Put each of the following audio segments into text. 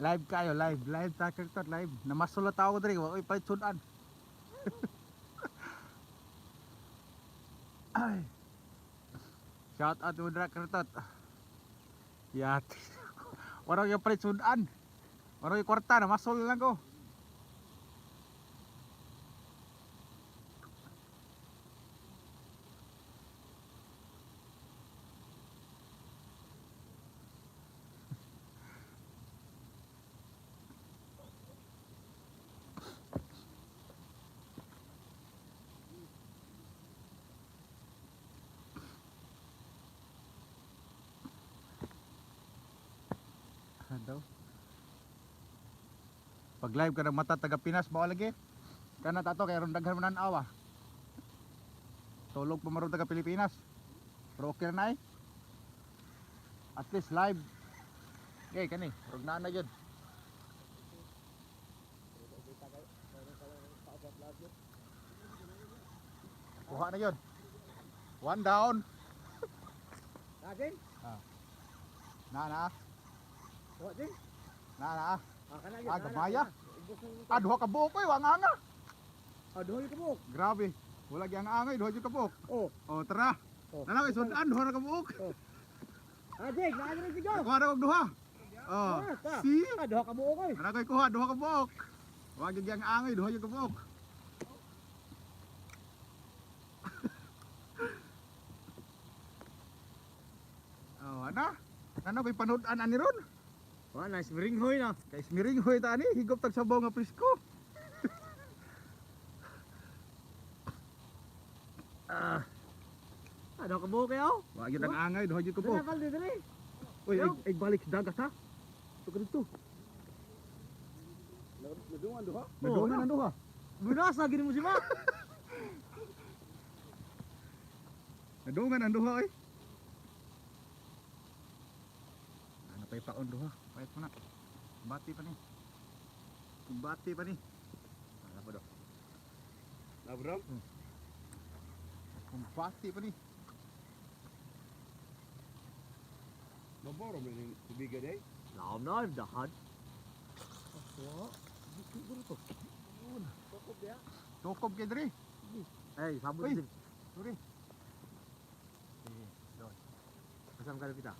Live kayo, live ta kertot live. Namasulat ako diri, wa koy palit sudan. Ay. Shout out to Dra kertot. Yat. Wala yung palit sudan. Wala yung kwarta, namasol lang ko. Daw. Pag live ka ng mata taga Pinas bawal lagi. Kana tato kay ron daghan man awa. Tulog pa maron taga Pilipinas. Pero okay na at least live. Okay kani, rog na gyud. Kuha na gyud. One down. Natin? Na. Kuha din. Na. Kana gyud. Gamaya. Duha ka buok koy wanganga. Duha ka buok. Grabe. Wala gyang angay, duha jud ka buok. Oh, tara. Oh. Nana kay sudan, duha na ka buok. Jake, naagin na sigaw. Kuha na kog duha. Si. Duha ka buok oy. Nana kay kuha duha ka buok. Wag gyang angay, duha jud ka buok. Ana? Ano kay panood-an ani ron? Nice miringhoy na. Kay smiring hoy ta ani, higop tag sabaw nga presko. Duha ka buok kayo. Wag gyud ang angay, duha jud ka buok. Dali dali. Uy, ay balik sa dagat ha. Ito ka dito. Nadungan duha. Nadungan ang duha. Binasa gini mo si Ma. Nadungan ang duha eh. Ano pa ipaon duha? Pahit mo na. Bati pa ni. Bati pa ni. Ano pa do? Labram. Bati pa ni. Maboro man yung tubigan eh. Laom na, dahan. Tokob kay diri. Hey, sabot Uy. din. Sorry. Kasam ka na kita.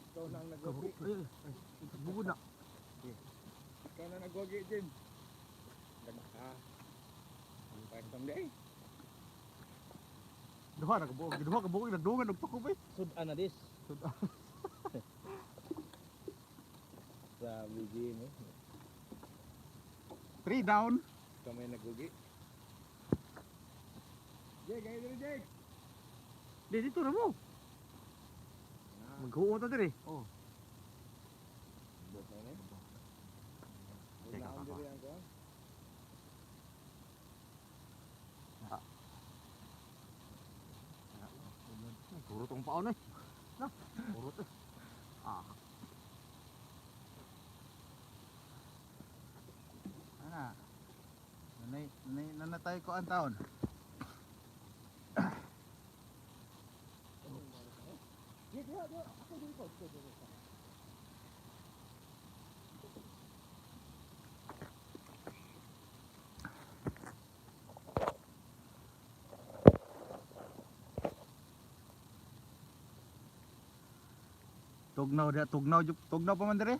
Ikaw nang nagwagi. Bugod na. Ikaw nang nagwagi din. Dagka. Ang pagtang di. Duha na kabuok. Duha kabuok. Nadungan og tokob eh. Sudan na dis. Sudan. Sabi din eh. 3 down. Kamay nagwagi. Jake, kayo din Jake. Di dito na mo. Maghuot na din eh. Oh. Bot na yun eh. Teka, papa. Kurot ang paon eh. Na, kurot eh. Ana. Nanay ko ang taon. Tugnaw pa man dire.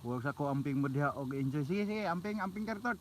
Huwag sa ko amping mo diha og enjoy. Sige, amping kartot.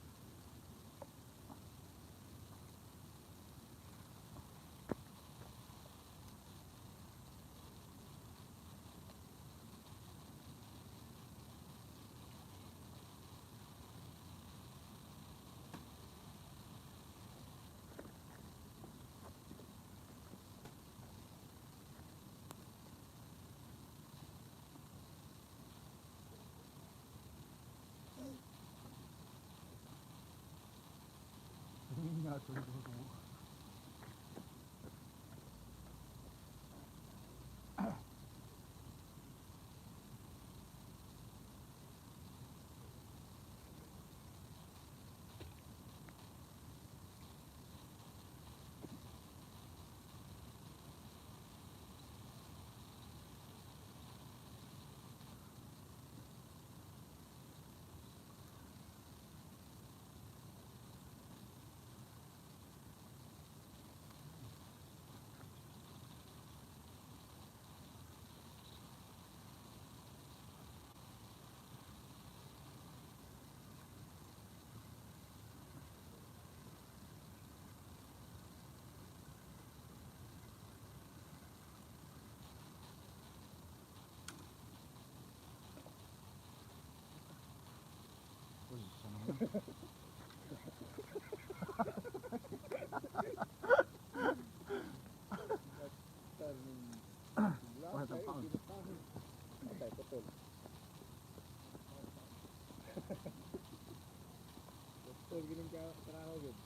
Wala tang paon. Patay, putol. Putol, gining ka trabaho gud.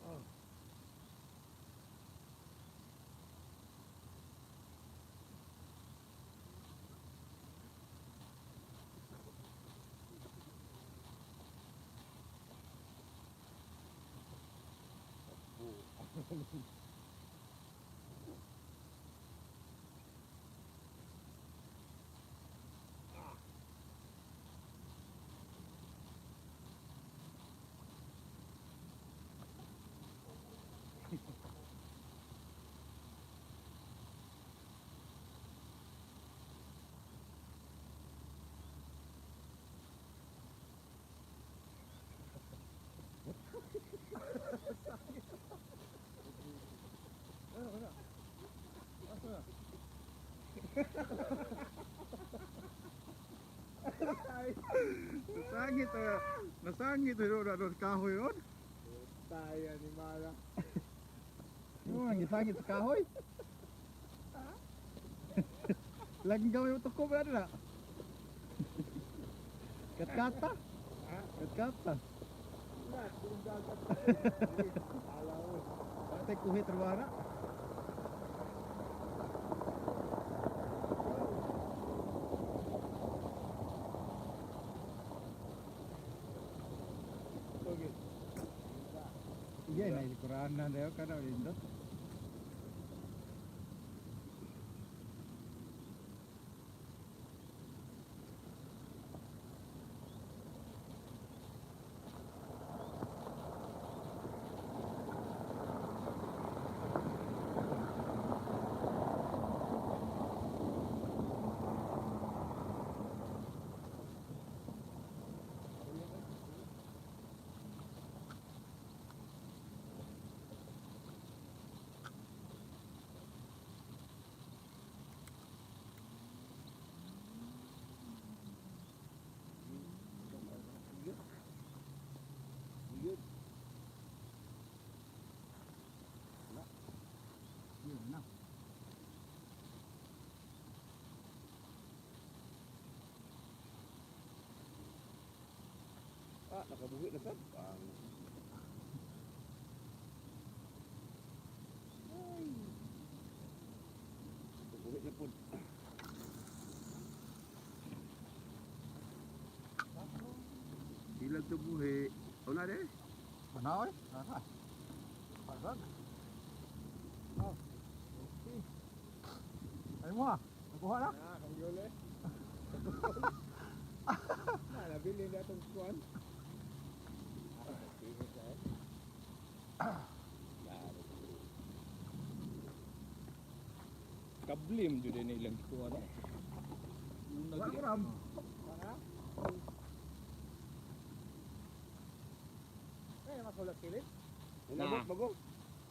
Oh. Nasangit nasangit doon kahoy yun. Tayo ni Mara. Ang gisangit sa kahoy. Laging gawin mo tuko ba na? Katkata. Katkata. Lahat, kung dagat. Ala mo. Pati kuhit terwara. Okay. Iya na ilikuran na dayo kana lindot. Good. Yun na. Nakabuhi na sad. Nakabuhi na pud. Ilag to buhi. Una de. Manaoy. Ara. Pasag. Oh. Okay. Ay mo ha. Nakuha na. Kang yole. Nabili na itong kuwan. Kablim jud na ilang kuha na. Wala ko ram. Masulak kilit? Nah. Nabot, bago.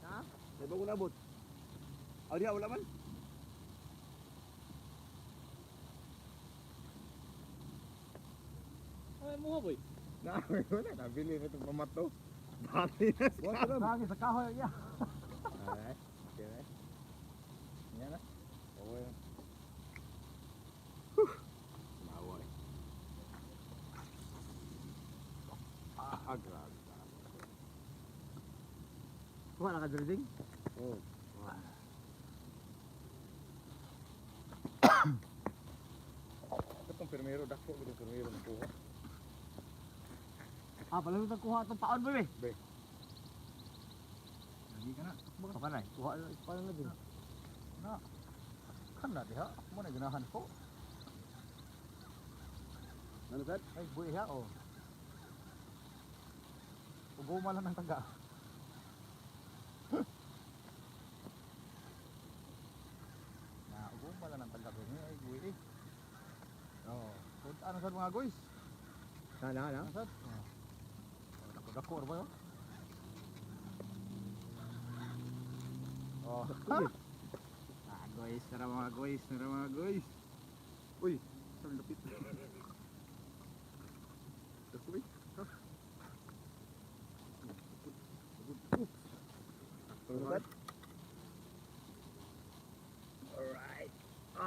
Ha? May bago nabot. Aw diha, wala man. Ay mo boy. Wala, nabili na itong pamato. Dati na sa Wala ko ram. Sa kahoy ya. Alright, okay na. Yan na. Okay. Maway. Grabe. Wala ka dredging. Oh. Itong permero dako itong permero na kuha. Ah, pala nung kuha itong paon mo eh. Be. Lagi ka na. Baka pa na eh. Kuha paano na din. Na. Kan na diha. Mo na ganahan ko. Ano sad? Ay, buhay ha oh. Uguma lang ng taga. Na uguma lang ng taga ko. Ay, buhay eh. Oh, ano sa mga guys? Ano? Ano sa? Dako ba yun? Oh. Ah, guys, tara mga guys, tara mga guys. Uy, sa lapit.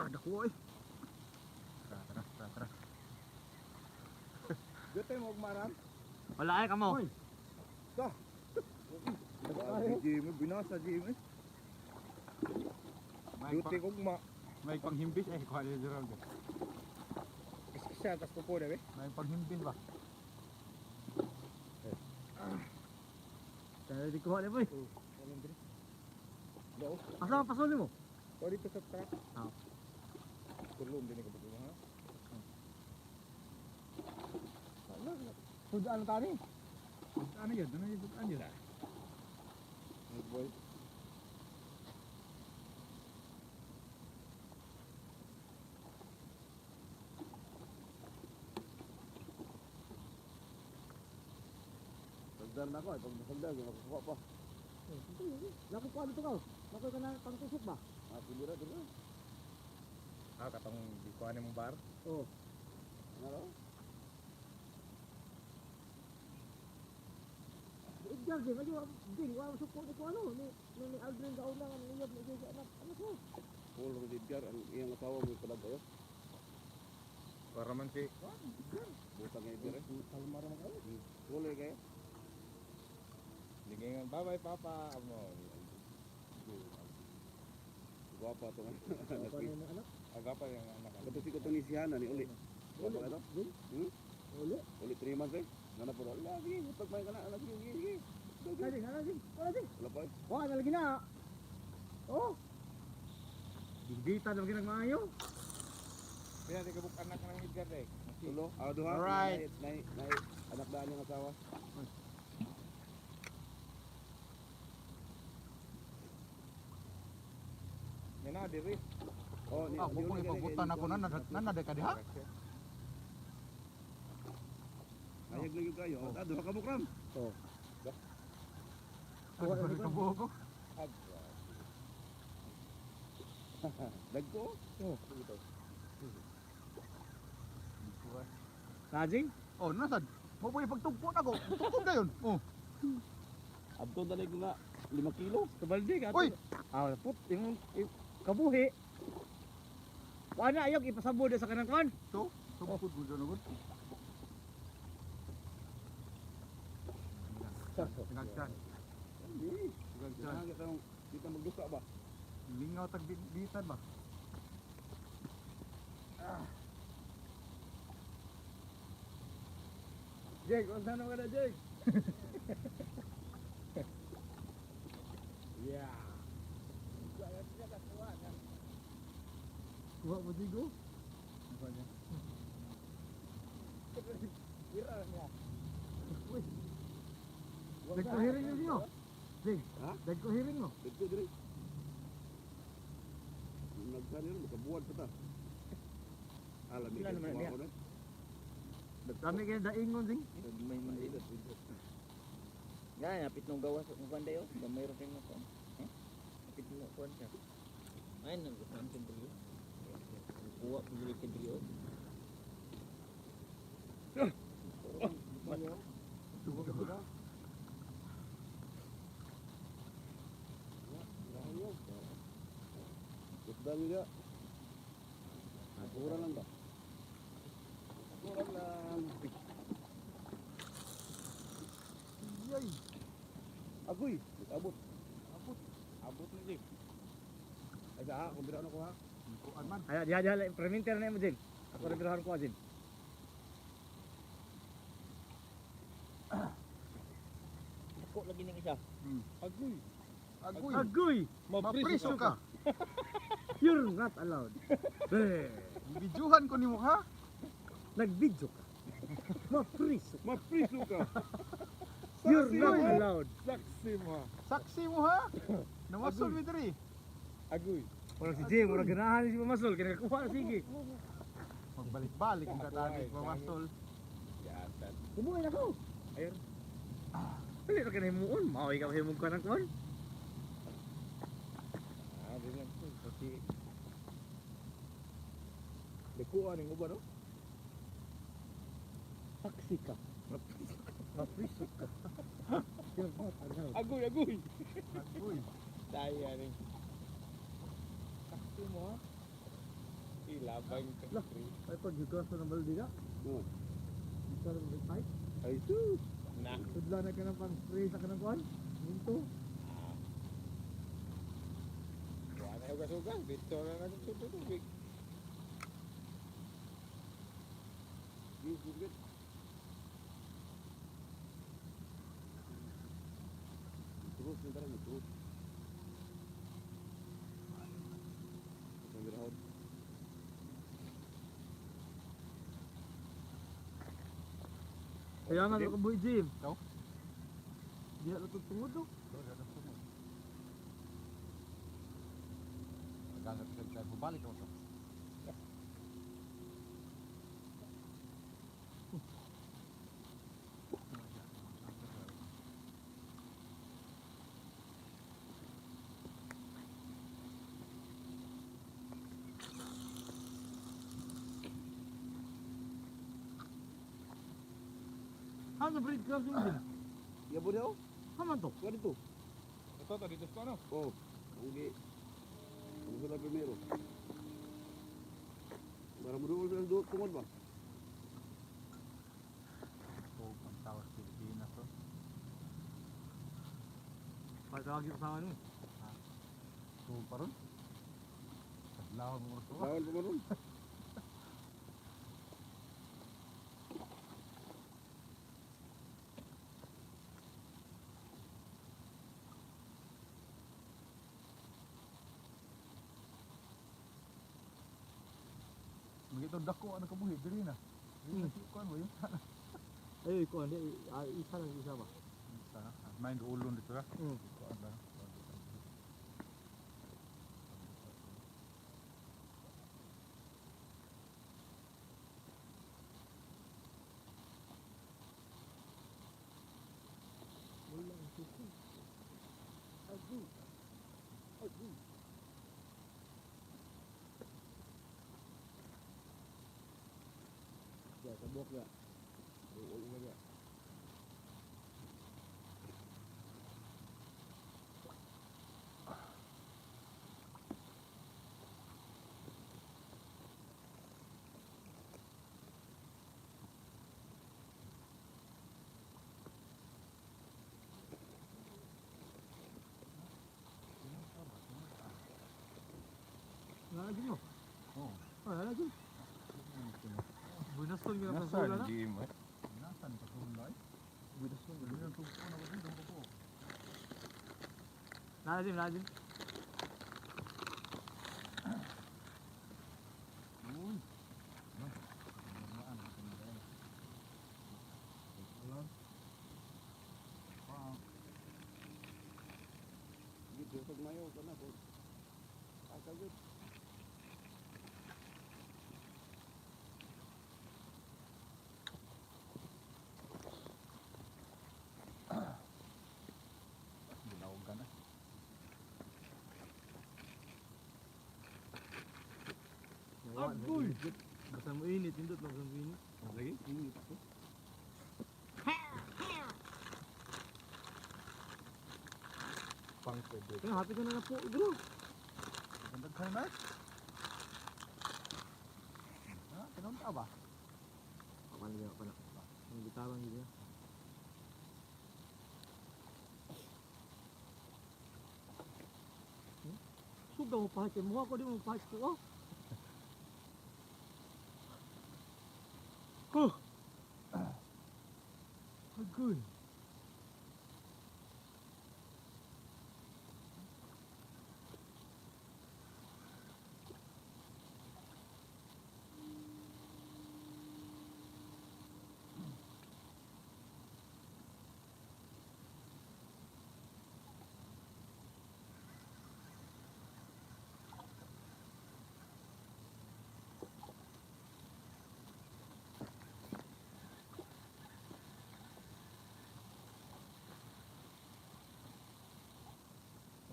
dako eh. Tara. Dito mo maran. Wala ay kamo. Jimmy binasa Jimmy. Duty kog ma. May panghimbis eh kuha ni Gerald. Isa tas pupo na be. May panghimbis ba? Kaya di kuha na boy. Daw. Asa ang pasol mo? O dito sa truck. Ah. Tulong din ko bugo ha. Sudaan na tani. Ano yun? Ano yun? Ano yun? Boy. Sandal na ko, pag nasandal, makakuha pa. Lako ko ano to ka? Lako ka na pangtusok ba? Dira. Katong di kuha ni mong bar. Oo. Ano? Edgar din, ayo ding wa support ko ano ni Aldrin daw lang ang iyab ni Jay anak. Ano ko? Paul Rodriguez, ang iyang asawa mo palag kayo. Para man si Butang nga ibig eh. Kalmar mo kayo. Tuloy kayo. Lingingan, bye-bye papa. Amo. Guwapa to nga. Ano ni anak? Agapa yung anak. Kato si Katunisiana ni Uli. Guwapa ka to? Uli. Uli 3 months eh. Nana po. Wala, sige. Butag may ka na. Anak, sige. Wala din. Wala pa eh. Wa na lagi na. Oh. Bigita na ginag maayo. Kaya di kabuk anak ng Edgar eh. Tulo. Duha. Alright. Nay, anak daan yung asawa. Yan na, diri. Oh, ni. Ako kung ipagutan ako na ka diha. Ayag lang yung kayo. Duha ka bukram. Oh. Ako ka buho ko. Dagko. Rajing? Oh, nasad. Mo po ipagtugpo na ko. Tugtog na yun. Oh. Abto dalay ko nga 5 kilo. Kabaldi ka. Uy! Ah, put yung kabuhi. Wa na ayog ipasabo sa kanang kan. So, tugtog ko dyan agad. Ngagsan. Ngagsan. Kita magduka ba? Lingaw tag bitan ba? Jake, unsa na ka na Jake? Yeah. Kuha mo digo? Kira niya. Nagkuhiring yun nyo? Jake, Ha? nagkuhiring mo? Dito diri. Nagsan yun, makabuwan pa ta. Alam Sila naman niya. na. Kami kaya daingon ding. May manila. Nga, napit nung gawas ng kanda yun. Gamay rin kayo ko. Napit nung kuwan siya. Ay, nag-usan siya dito. Kuha, pili ka dito. Dami dia. Kurang lang ba? Kurang lang. Yay! Agoy, abot. Abot na Jake. Ay sa kung bira ko ha. Kuan man. Ay, diha, perminter na mo din. Ako rin birahan ko din. Ako lagi ng isa. Agoy. Agoy. Agoy! Mapriso ka. You're not allowed. Bidyuhan ko nimo ha. Nag-video ka. Mapriso. Mapriso ka. You're not allowed. Saksi mo ha. Saksi mo ha. Namasol mi diri. Agoy. Wala si Jay, wala ganahan si Mamasol. Kinakakuha na sige. Magbalik-balik ang katagi mamasol. Yatan. Kumuhay na ko. Ayun. Dali na kinahimuon. Maway ka mahimog ka ng kuhan. Di lang. Kasi Dekuan ng uban no? Saksi ka. Mapriso ka. You're not allowed. Agoy, agoy. Agoy. Daya rin. Saksi mo ha. Ilabang Lah, ay pag yugas na ng balde ka. Oo. Isa lang may pipe. Ay sus. Na. Tudla na ka ng pang-spray sa kanang kuhan. Minto. Wala na ugas-ugas. Dito na nagsusunod tubig. Good. Terus sebentar lagi terus. Sambil haut. Kaya nga ka boy Jim. Ikaw? Di na tutungod no. Agak kita balik ako. Ano breed crabs mo Jim? Ya boleh oh. Haman to. Enggak itu. Ito to dito sa ano? Oh. Oke. Vamos a la primero. Para mudul bilang dua kumot ba? Ito ang tawag sa Pilipinas to. Patawagin ko sa ano. Ito pa ron. Kadlaw mo ito. Lawan pa man. Magito dako ano ka buhi diri na. Dili na kuan mo yun. Ay, ko hindi isa lang isa ba. Sa main ulon dito ra. Hmm. Kuan ba? Wala ang suko. Agu. Agu. Ya, tabok ya. Oh, ya. Lagi mo. Oh. Ah, lagi. Buenas ko nga Nasa pasula na. GM eh. Nasan pa kulay? Buenas ko. Dili na tugpo na ba dito ko. Lazim. Uy. Nah. Ano ka na? Ulan. Wow. Gitu pag mayo ka na po. Akagod. Dilaw ka na. Agoy. Basta mo init, indot lang sa init. Lagi? Ini po. Pang pwede. Kaya happy ka na po, bro. Ganda ka na. Ha? Kinunta ba? Kapal niya pala. Ang gitarang niya. Suga mo pahit eh. Mukha ko di mo pahit ko. Oh. Oh. Agoy.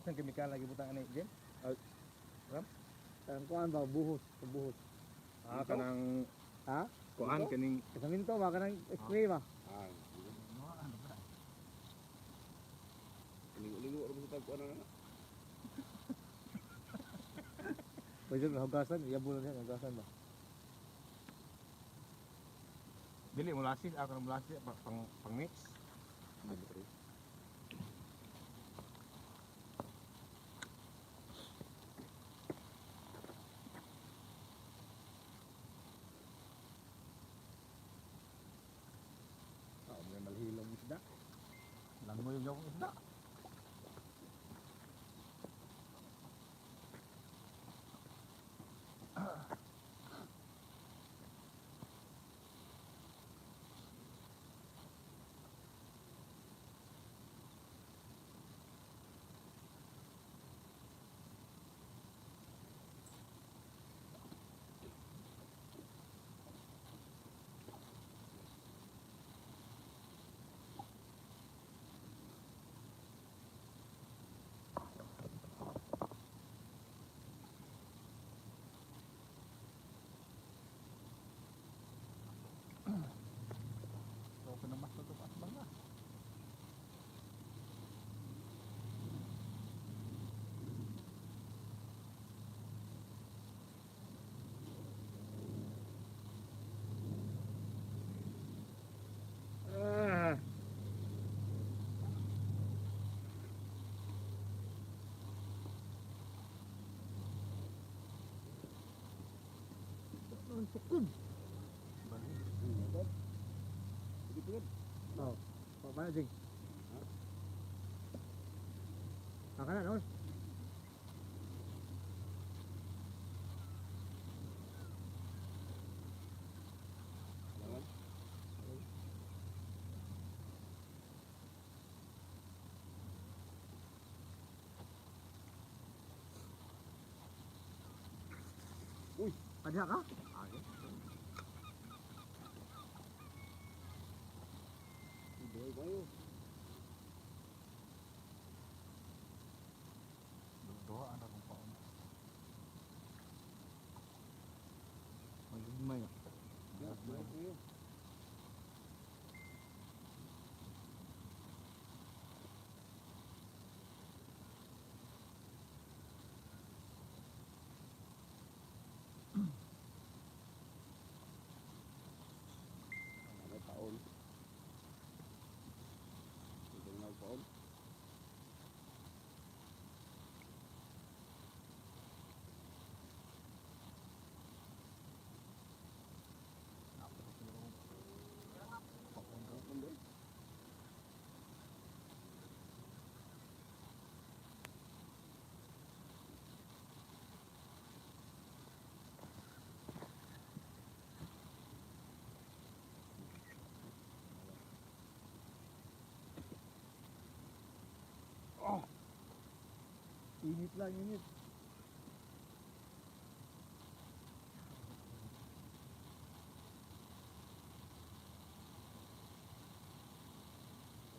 Ang kemikal lagi butang ani, Jen? Ang kuhan ba? Buhos. Buhos. Ah, kanang Ha? kuan kaning Kasaminto ba? Kanang spray ba? Ah. ano ba? Ligo-ligo ro sa tagkuan na. Pwede na hugasan, iyabulan yan, hugasan ba? Dili mo lasin, ako na lasin pang mix. May malhilong isda. Langoy yung isda. So, pinamas na ito pa sa bangga. Ang sukum. Oh, paano Jing? Makanan, no? Uy, ada ka? Doa anak kong paon. Magigmay. Init lang, init.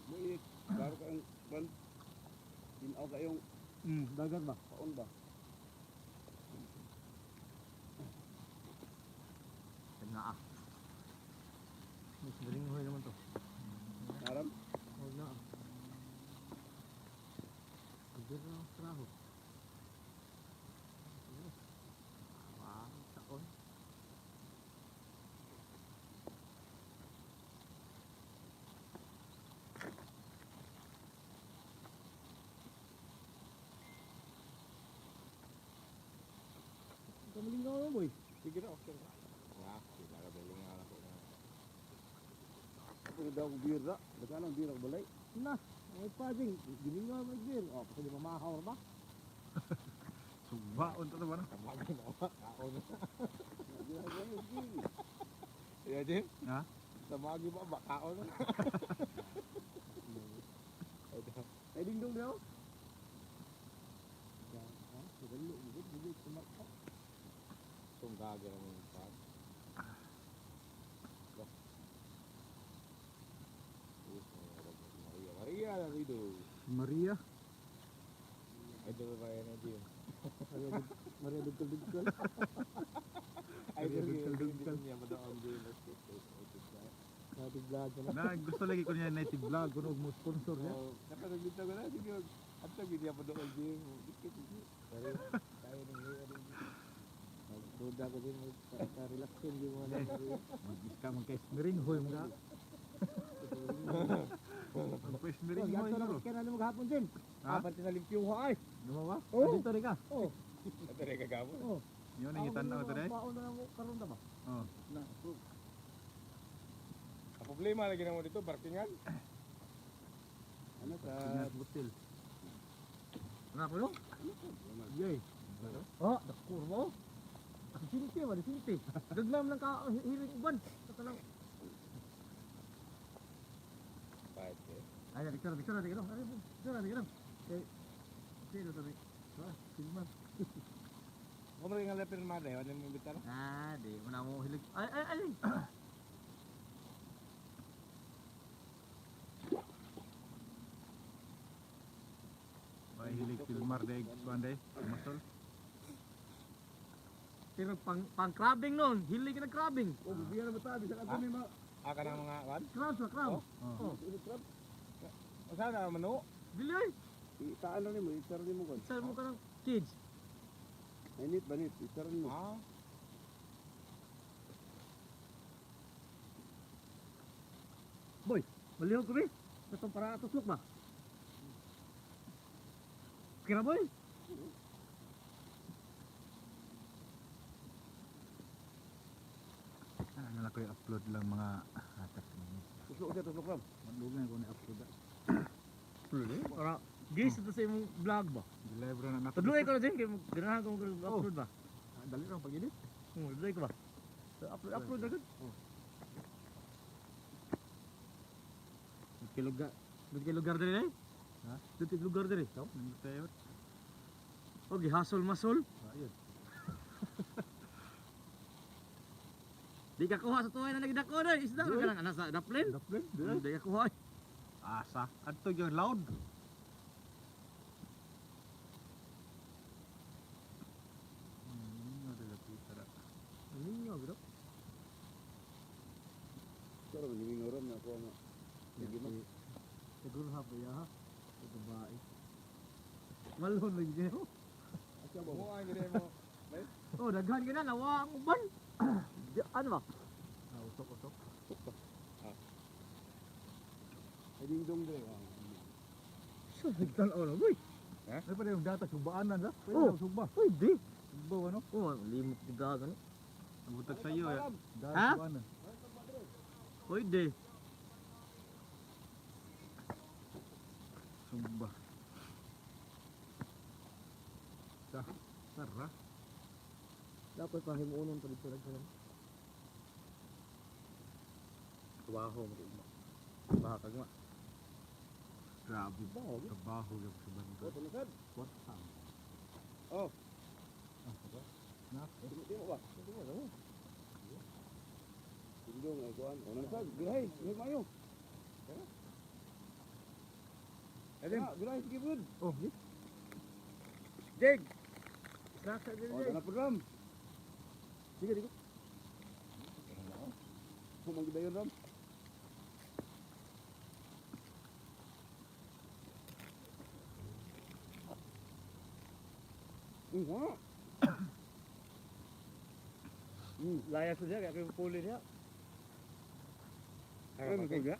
Mainit. Baru kang ban. Tinaw kayong Dagat ba? paon ba? Kanya ah. Mas galing naman to. Naram? Huwag na. Pagdira na ang traho. Wow, taon. Kamaling ka na boy. Sige na, okay na. Ya, kita ka beling nga ako na. Ako na daw ako bira. Baka nang bira ko balay. Na, may pajing. Giling nga mag-beer. O, kasi di mamakaw ba? Suba unta to ba na? Kamagin na ako. Kaon na. Ya, Jim? Ha? Samagi ba? Bakaon na. Ay, dingdong daw. Sunggaga naman yung pad. Maria, Maria na dito. Maria. Ay, doon ba yan na Jim? Maria dugkal-dugkal. Ay, Maria, doon dugkal-dugkal. niya madaon din. Natin vlog ko na. Na gusto lagi ko niya native vlog kuno mo sponsor niya. Nakalagita ko na. Sige, at lagi niya madaon din. Dikit, dikit. Kaya nang Roda ko din relaxin di mo na. Mag-iska magka-smiring hoy mga. Magka-smiring hoy Ganto na bro. kaya na maghapon din. Ha? Apat na limpyo ay. Gumawa? Oh. Dito rin ka. Oh. Ito rin kagamo. Oh. Yun ang itanaw to dai. Baon na mo karon ta ba? Oh. Na. Ang problema lagi naman dito, parkingan. Ano sa... Ingat butil. Ano ko no? Yay. Oh, dakur mo. Ang sinti ba, sinti. Daglam lang ka hiling uban. Kanang Kahit eh. ay picture dito. Ay picture dito. Eh. Sino to? Ah, filman. Kung rin nga lepin mada, wala mo bitar. Ah, di mo na mo hilig. Ay. May hilig filmar dai kuan dai. Masol. Pero pang crabbing noon, hilig na crabbing. Oh, bibigyan na ba tabi sa kanto ni mga Aka ng mga kan. crab sa crab. Oh. Oh, O saan na manu? dili ay. Itaan na mo, itar mo kan. Sa mo ka ng kids. Init banit, itar mo. Ah. Boy, malihog ko rin. Katong para tusok ba? Kira boy. Ano na ko i-upload lang mga hatak ni. Tusok ram. Madugay ko ni upload. Para guys ito sa imong vlog ba? Live ra na nato. Tudloy ko na din kay ganahan ko upload ba? Dali lang pag edit. Tudloy ko ba? So, upload agad. Dito lugar diri ay? Ha? Dito lugar diri. Ikaw, nang tayo. Okay, hasol masol. Ayun. Di ka kuha sa tuway na nagdako na isda ka nang ana sa daplin. Daplin. Di ka kuha. Asa. Adto yung loud. Ninyo bro. Pero hindi ram na ako na. Sige mo. Siguro ha ya ha. Ito bae. Malon lagi niyo. Asa ba mo ay gire mo? Oh, daghan ka na nawa ang uban. Ano ba? Ah, usok. Ay ding dong dire. So, nagtan ano boy. Ay pa yung data subaanan ha. Oh. Pwede sugba. Uy, di. Sugba ano? Oh, limot di gagan. Butag sa iyo ya. Data Ha? subaanan. Uy, di. Sugba. Sarah. Dapat pahimuonon pa dito nagkaroon. Trabaho mo rin mo. Bakag nga. Grabe ba? Trabaho yung sa banda. Tunod. What time? Oh, Na? di mo ba? Tindong ay kuan. Ono sa gihay, gihay mayo. Edim, gihay sige bud. Oh, yes. Jeg. Saka din Oh, na program. Sige. Kung magdayon ram. Wah. Layak saja kayak kayak puli dia. Ay, magkaya.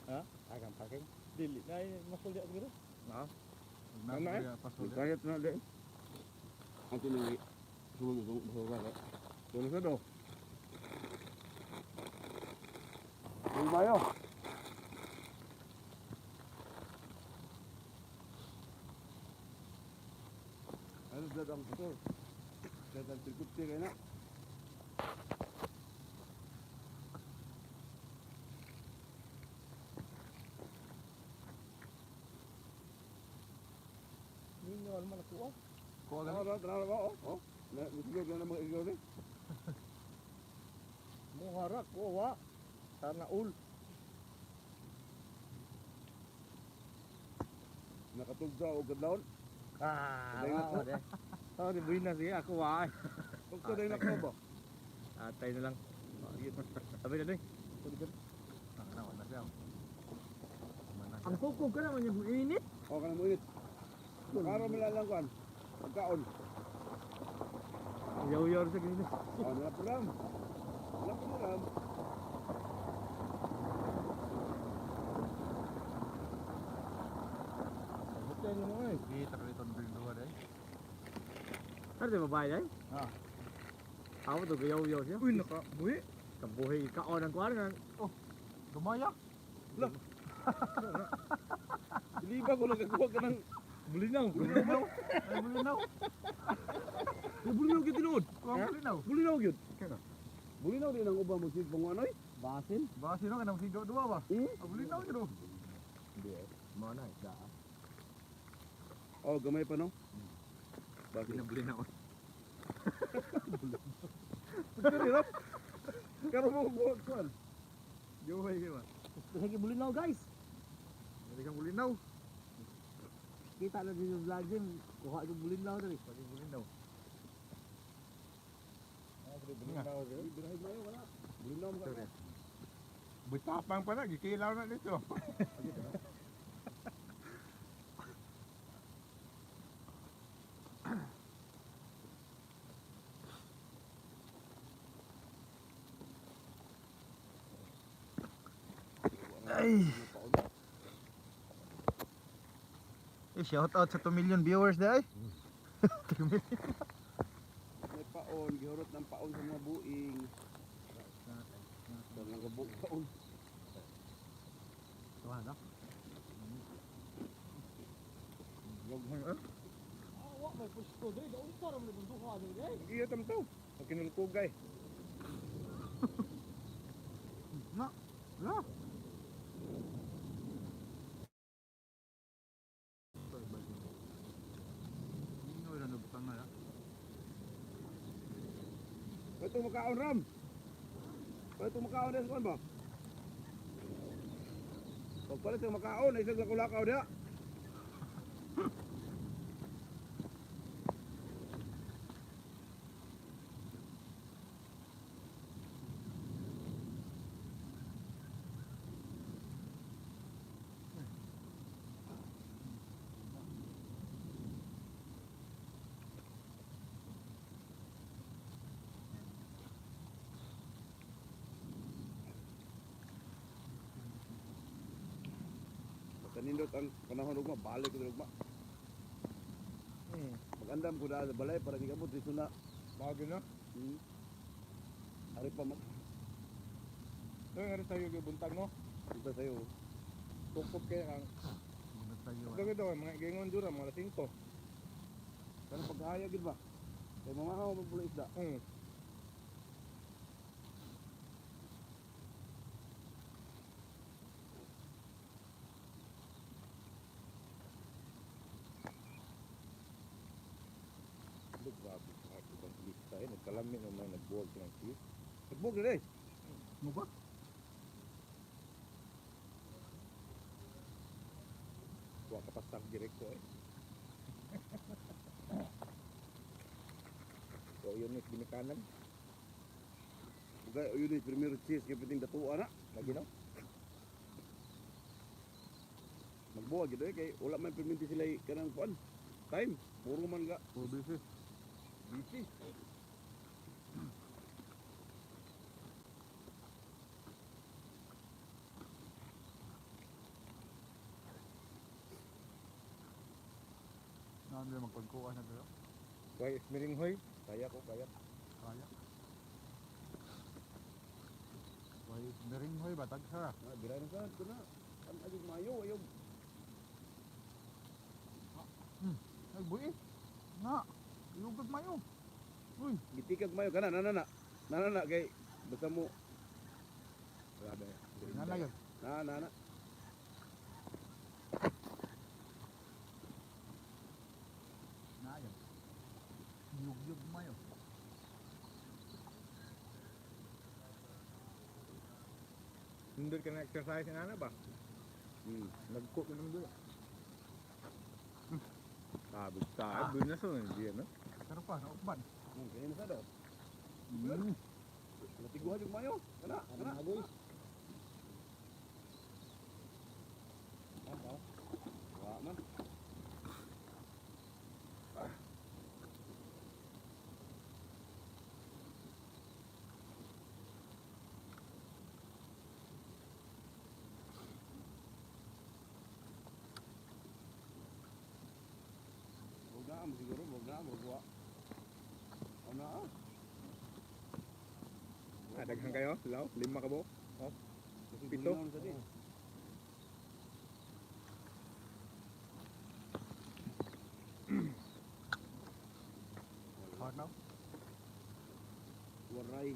Ha? Agang paking. Dili. Nah, masuk dia begitu. Nah, Ano na? Pasol. kaya na din. Ang tinuli. Suwag ka. Tuno sa do. Ang mayo. Ano dadang ito? Dadang tirkuti kayo na. Ninyo alman aku. Ko Ano agad. ba? Tara ba? Oh. Misigil ka na mga igaw ni. Muharak ko wa. Sana ul. Nakatugsa o kadlaon. Ah, Daingat wala deh. Oh, di buina sih aku wa. Tugsa day na ko ba? Atay na lang. Sabi na deh. Wala siya. Ang kuko ka naman yung init. O ka na mo init. Karo milalang kuan. Pagkaon. Yaw-yaw sa gini. Oh, nalapuram. Nalapuram. Hotel mo eh. Kita ka dito ng bindua dai. Ano tayo babae dahil? Ah. Ako to, gayaw-yaw siya. Uy, nakabuhi. Kabuhay kaon ang kuwan nga. Dumaya. Diliba ko nagkakuha ka ng bulinaw. Bulinaw. Ay, bulinaw. Bulinaw gyud tinuod. Kuha bulinaw. Bulinaw gyud. Kaya Bulinaw din ang ubang magsid panganoy. basin? Ba sino ka nang sigaw dua ba? Ah, bulinaw yun. Hindi eh. Mana, da. Oh, gamay pa no? Bakit? Bulinaw. Pagkari rap. Karo mo buhat kuan. Juhay kayo ba? Lagi bulinaw guys. Hindi kang bulinaw. Kita na din yung vlog din. Kuha yung bulinaw dali. Pagi bulinaw. Bulinaw gyud. Birahay mayo wala. Bulinaw mo ka. Butapang pa na, gikilaw na dito. Ay. Shout out sa 2 million viewers dai. May paon, gihurot ng paon sa mga buing. Sa mga paon. Tuwa na. Awa, may pusto dali. Daon pa rin may bunduka dali. Iya tam to. Ang kinulkugay. Na. Na. Pato makaon ram. Pato makaon des kon ba? Pagpalit sa makaon, ay isang kulakaw dia. Kanindot ang panahon ugma, balik ko ugma. Magandam ko na sa balay para di kamot dito na. Bagay na. Ari pa mat. Doon nga rin sa'yo yung buntag no? Ito sa'yo. Tukot kaya kang. Buntag sa'yo. Gagawin daw, mga gingon dura, mga 5. Pero paghaya gid ba? Kay mamahaw mo pula isda. Grabe, ibang lista eh. Nagkalamin na may nag-board ng fish. Nagbog na eh. Ano ba? Kuha ka pa stang direkto eh. So yun is binikanan. Bugay o yun is primero cheese kay piting datuan na. Lagi no? Magbuwag gid eh kay wala man perminti sila kanang kuan. Time, puro man ga. Puro busy. Busy. Nandun na magpagkuha na tayo. Kay smiring hoy. Kaya ko kaya. Kaya. Why, naring hoy batag sa. Ah, biray na sa ito na. Ang agig mayo ayo. Ay, buhi. Nga. Ilugag mayo. Uy. Gitikag mayo kana nanana. Nanana kay basta mo. Grabe. Nana yun. Na. Na yun. Yug-yug mayo. Hindi ka na-exercise na na ba? Nag-cook ka naman doon. Sabit tayo. Doon na so. Hindi ano. Pero pa, naukban. Kaya na sa daw. Mm. Natiguhan yung mayo. Kana. Agoy. Wa man. Daghan kayo, law, 5 ka buok. Oh. 7. Hard now. Waray.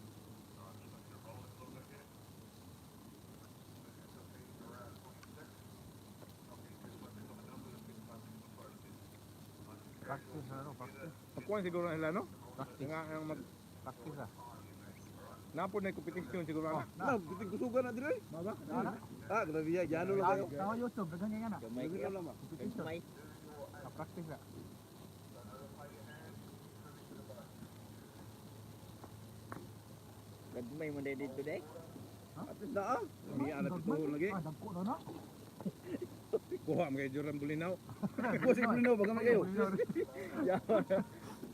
Practice na no, practice. Pagkuhan siguro nila no? Practice. Nga ang mag Practice ah. napod na competition siguro na. Na. biting kusugan na dire. Baba? Na. Ah, grabe ya, jano lang kayo. Tawa YouTube, daghang nga na. Gamay Gamay kaya. lang ma. Gamay. Practice na. Gamay mo dahil dito dek. At least na ah. May anak ito lagi. Ah, dagko na na. Kuha mo kay Joran Bulinaw. Kuha si Bulinaw, baga may kayo.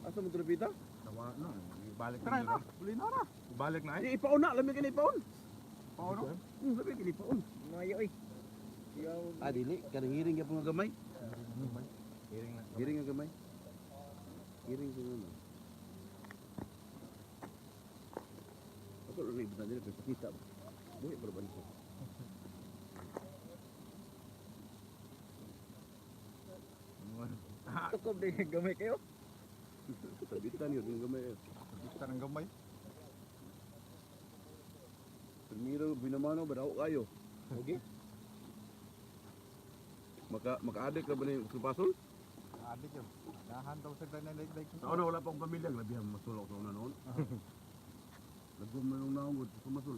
Asa mo trapita? Tawa na. Balik na na. Buli na na. Balik na ay. Ipaon na, lamig ka na ipaon. Paano? Lamig ka na ipaon. Mayo oy. Yaw. Ah, dili. Kanang hiring ka mga gamay. Hearing na. Hiring nga gamay. Hiring sa mga. Ako lang ibutan dili pero pakita ba. Buhi para banso. Tukob din gamay kayo. Sabitan yun yung gamay. Bista ng gamay. Primero binamano ba daw kayo? Okay. Maka-adik ka ba ni Supasol? Adik yun. Dahan daw sa tayo na like. Sa una wala pa akong pamilya, labihan masulok sa una noon. Nagum na nung naungod sa Sumasol.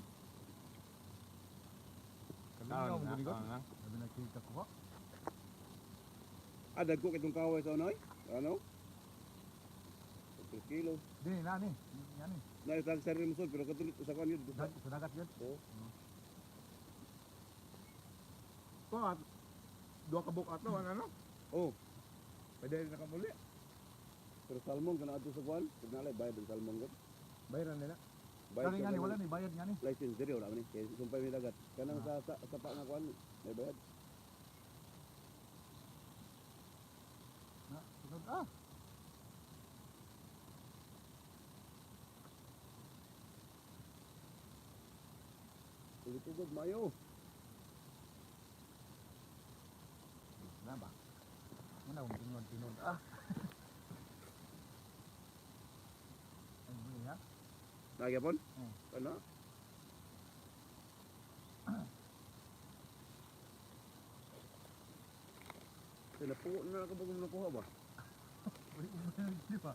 Kalinaw mo gani ko. Ah, Sabi na kita ko. Ah, dagko kitong kaway sa unoy? Ano? 2 kilo. Dini na ni. Yan ni. Naitag sa rin musol, pero katulit sa kwan yun. Sa dagat yun. Ko at duha ka buok ato ano? Oh, Pwede na ka muli. pero salmon ka na ato sa kwan. Signalay, bayad ang salmon ko. Bayaran nila. Bayad Kani ka nga ni na- wala ni bayad nga ni. license diri wala man ni. Kaya sumpay mi dagat. Kanang sa pa nga kwan, may bayad. Na, sunod ah. Ulitugod mayo. Na ba? Mana ang tinod ah. Ay, buli ha. Nagyapon? Hmm. Ano? Sila po na nakabagong nakuha ba? Buli di ba?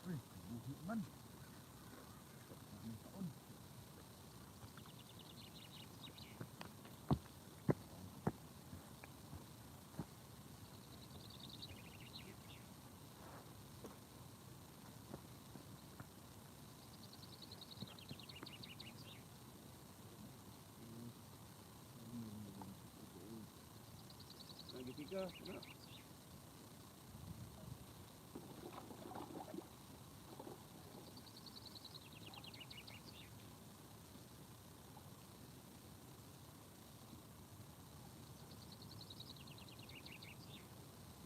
Uy, buhi man. Ang taon. Nagipika, na.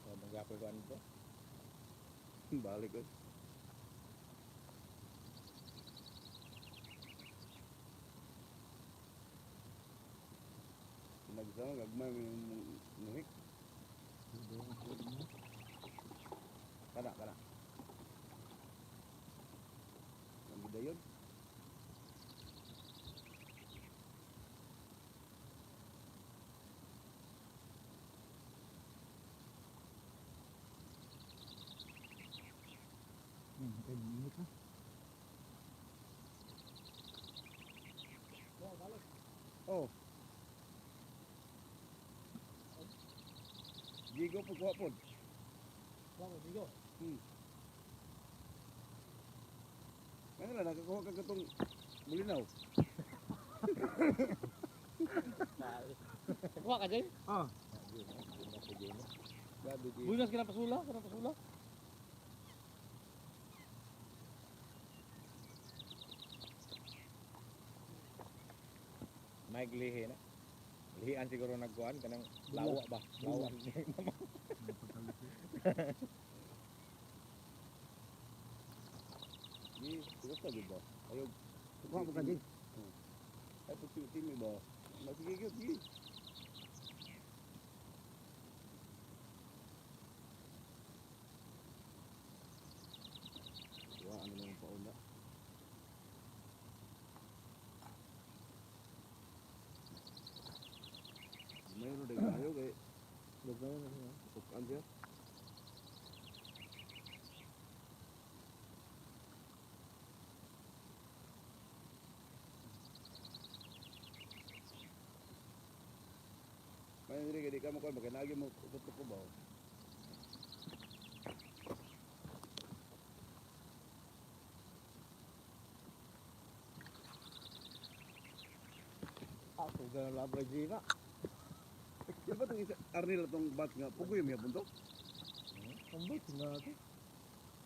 So magapoy ko ano to? Balik ko. Nagsama, gagmay mo yung nuhik. Kana. Ang gida yun. Ay, minit na. Oh. Gigo po kuha po. Ano lang, nakakuha ka katong bulinaw. Kuha ka dyan. Ah. Gabi di. Bunas ka na pasula, pasula. May glihi na. Lihian siguro nagkuhan kanang lawa ba? Lawa. Tigas na gid ba? Ayaw. Kuha mo ka din. Ay pagtimi ba? Masigigit gi. Wa ano lang pauna. Mayroon din kayo kay Lugaw na siya. tukan siya. May hindi kay di ka mo kon makanagi mo tutok ko ba? Ako ganun labay dina. Di ba itong isa, Arnel itong bat nga, pugoy mo yapon to? Ambot na ito.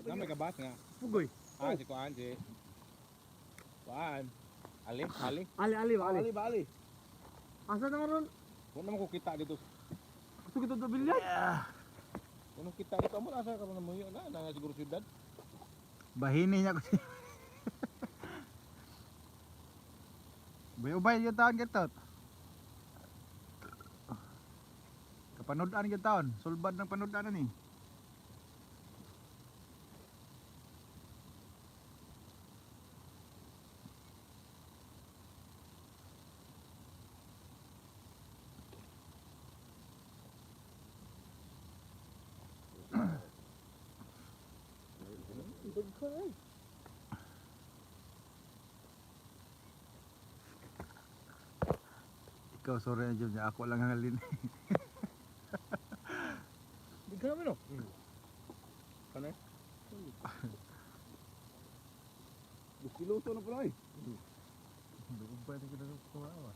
Na may kabas nga. Pugoy. Ah, si Kuan, si... Kuan. Ali, Ali. Ali ba ali? Bali. Asa na ron? Kung naman ko kita dito. Gusto kita to bilyay. Kung kita dito, amo asa ka na mo yun na siguro syudad. Bahini niya ko siya. Bayubay yung taon kitot. Kapanudaan yung taon. Sulbad ng panudaan na ni. Ikaw, sorry na dyan. Ako lang hangalin. Di ka naman o. Gustiloso na pala eh. Bayubay na kita sa kumawa.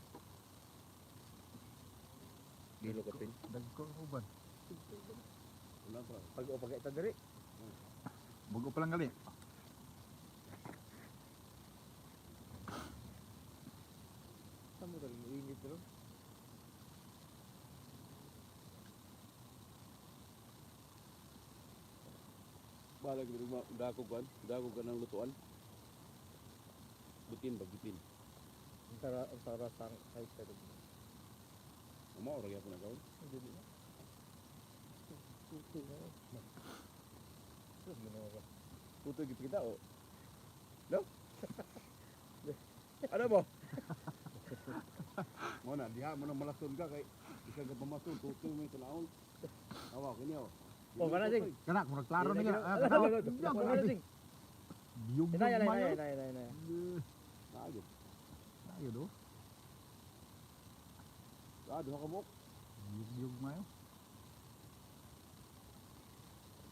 Dilo ka pin. Dagko ang uban. Wala pa. Pag o pagkaita diri. Bugo pa lang gali. Samo ta rin ingit ron. Balag mo dako ka ng lutuan. Butin ba butin. Ang sara sang ay sa rin. Amo ora gyapon na gawon. Hindi na. Tutu na. Terus ginawa ka. Puto gid kita o. No? Ano mo? Mo na diha mo na malason ka kay isa ka pamason tutoy mo sa laon. Awa kini o. Oh, kana ding. Kanak, murag klaro na nga. Kana ding. Biyog Inay mayo. inay. Sayo. Ayo do. Duha ka mo. Biyog mayo.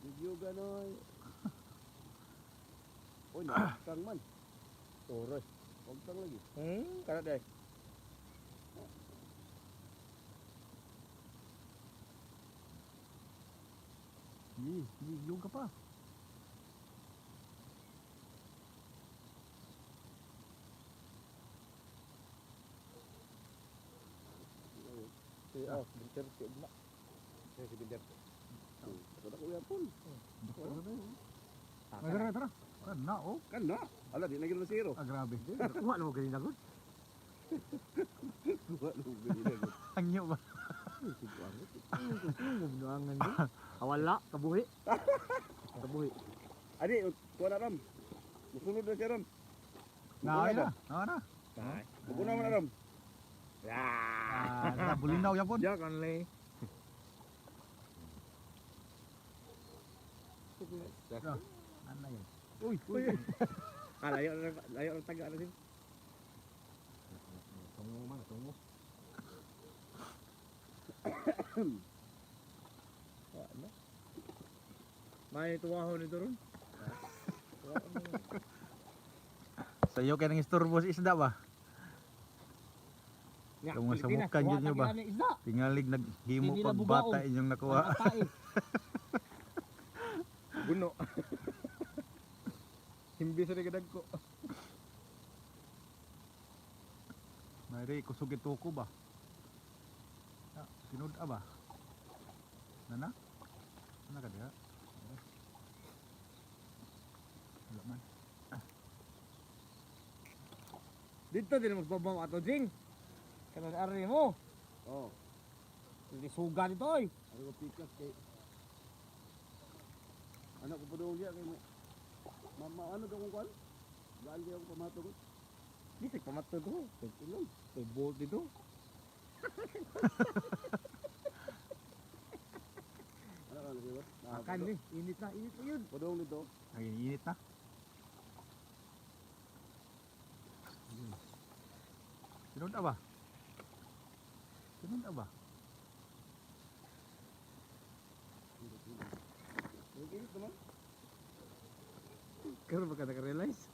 Video ganoy. Oy, nakang man. Oros. Huwag kang lagi. Kana dai. Biyog ka pa. Oh, binter si Ugma. Saya si Binder. Kada ko yapon. Tara, tara. Na, oh. Kan na. Ala di na gid na zero. Ah, grabe. Kuha na mo ganina gud. Duha na gid. Hangyo ba? Bunuangan din. Awala kabuhi. Kabuhi. Adi, kuha na ram. Musunod na siya ram. Na, na. Na. Bukuna mo na ram. Ah, bulinaw yapon. Ya kan le. Ano yun? Uy. Layo lang taga na din. Tungo man, tungo. Ano? May tuwahon nito ron. Sa'yo kayo ng istorbo sa isda ba? Kung masamukan yun nyo ba? Tingalig naghimo Hindi na pag bubaong. bata inyong nakuha. Buno. Himbi sa nagadag ko. Mayroon kusugit tuko ba? Sinud ba? Nana? Nana ka diha? Wala man. Dito din magbabaw ato jing. Kanan ari mo. Oh, Hindi suga dito oy. ano ko pikas kay anak ko pa doon diya kay mo. Mama ano daw kung kwan? Gaan kay ako pamato ko. Di sa pamato to. Tulog. May bolt dito. Ano ka lagi ba? Akan ni. Init na yun. Padong dito. Ay, init na. Sunod na ba? Sunod na ba? Okay, naman. Karon ba ka naka-realize?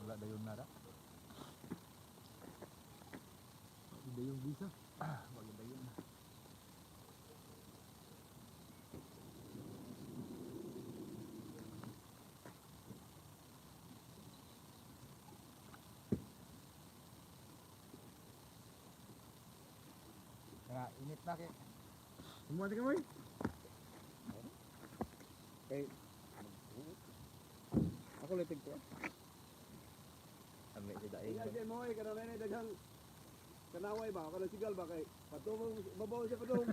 Wala na yun nara. Hindi yung visa. Maganda yun. Kaya init na kay. Sumuha ka mo eh. Ako litig ko. Ambil si daing. Iya, mo ay kada nay daghang kanaway ba, kada sigal ba kay patong babaw siya padong.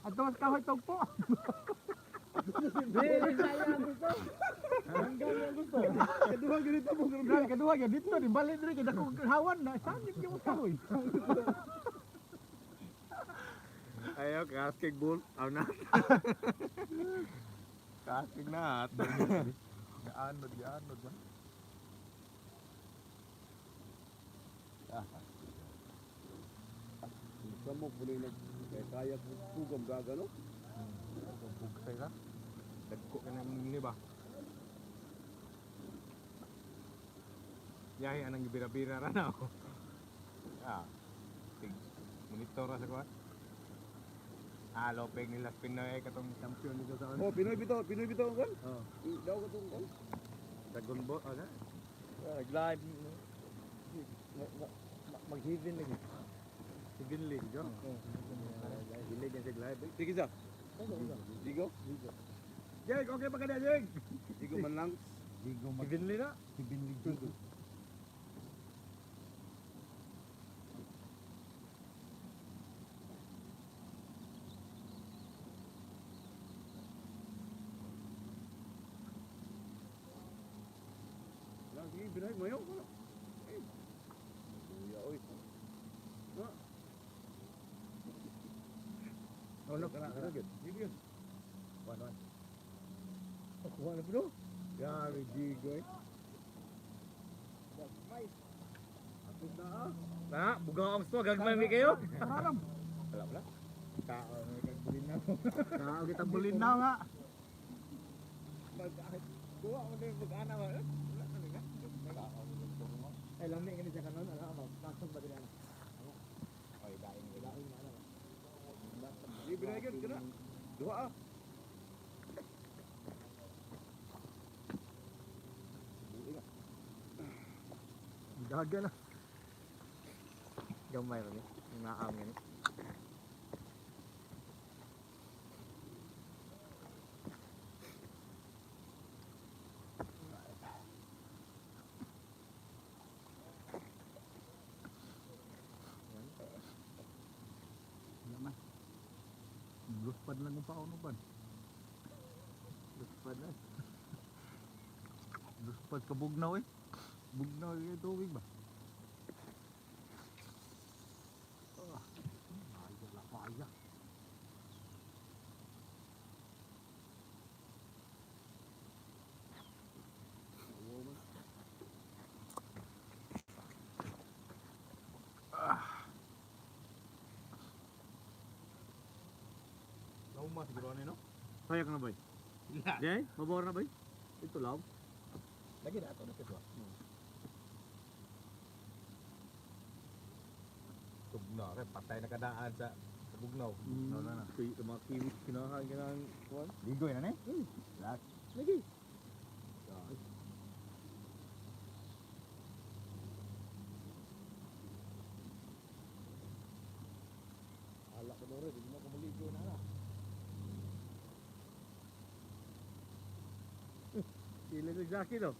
At mas kahoy tugpo. Hindi saya ang gusto. Hanggang ang gusto. Kaduha ganito mo Dahil kedua ya dito di balik diri kita kung hawan na sangit yung kahoy. Ayo kasking bull. Aw na. Kasking na. Gaanod ba? Kamu boleh nag kaya pugam gaga no? Bugsay ka. Dagko ka na ni ba? Yahi anang gibira-bira ra na. Ah. Monitor ra sa kuan. Lopeg nila Pinoy katong champion dito sa Oh, Pinoy bito kan? Oh. Daw ka tong kan? Dragon Ball ana. Nag-live mag-hidden lagi. Hidden league jo. Hidden kan sa live. Sige sa. Digo? Jeg, okay pa kada jeg. Digo man lang. Digo Hidden league na. Tibinlig digo. Lagi Pinoy mo yo. Ya oi. Oh no kana gud. Sige. Wan. Kuha na bro. Grabe digo eh. Na, bugaw ang sto gagmay mi kayo. Haram. Wala. Kao ni kagbulin na. Kao kita bulin na nga. Kuha mo din pag-ana ba? Ay lami nga ni sa kanon ala ba. Pasok ba dili ana. Oy, daing Lain na ana. Di Pinoy gid kana. Duha ah. Daga na. gamay ra ni. Naam ni. Naman. Luspad lang ang paano ban. Luspad na. Luspad ka bugnaw eh. Bugnaw yung tubig ba? Kaya la kaya. Nauma siguro ani no? Payak na bay. Jay, mabor na bay. Ito law. Lagi na ato na kedua. Tugnaw re patay na kadaan sa bugnaw. No na na. Kay mga kiwis kinahan kinahan kuan. Ligoy na ni. Lak. Lagi. Ala ka dore, di mo ko maligo na na. Sila ng jacket oh.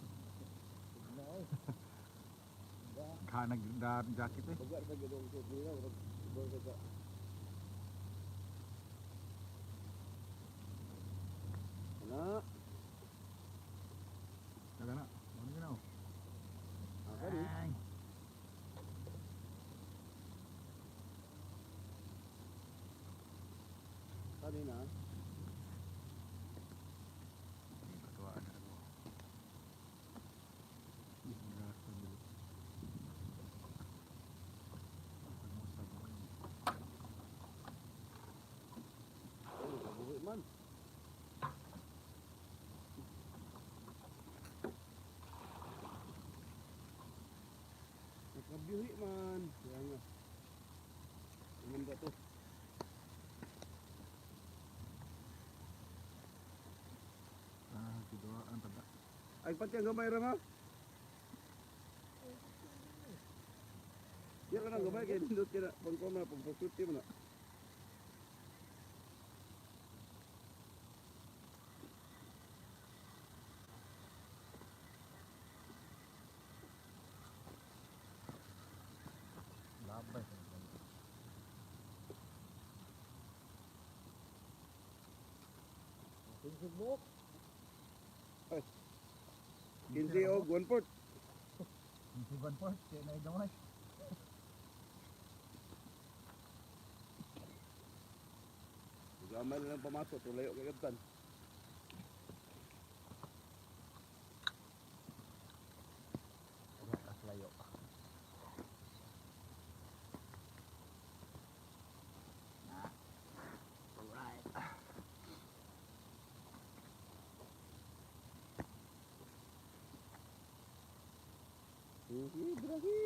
Kanag dar jacket eh. Baga sa gidong ko dira, baga sa Ana, Taga na. Ano yun oh. aka ni. Ay. Kanina. Katuwaan na ako. Bigas na dito. Oh, kabuhi man. Nakabuhi man. Kaya nga. Amin ba to? Katuwaan taga. Ay, pati ang gamay rin ha? Yan ka ng gamay, kaya nindot ka na. Pangkong na, pagpasuti mo na. Labay. Sinsibok. 15 o 1/4. Sinsibok po. Kaya na idamay. Gamay na lang pamasok, tulayo kay Kaptan. Wakas layo. Grabe.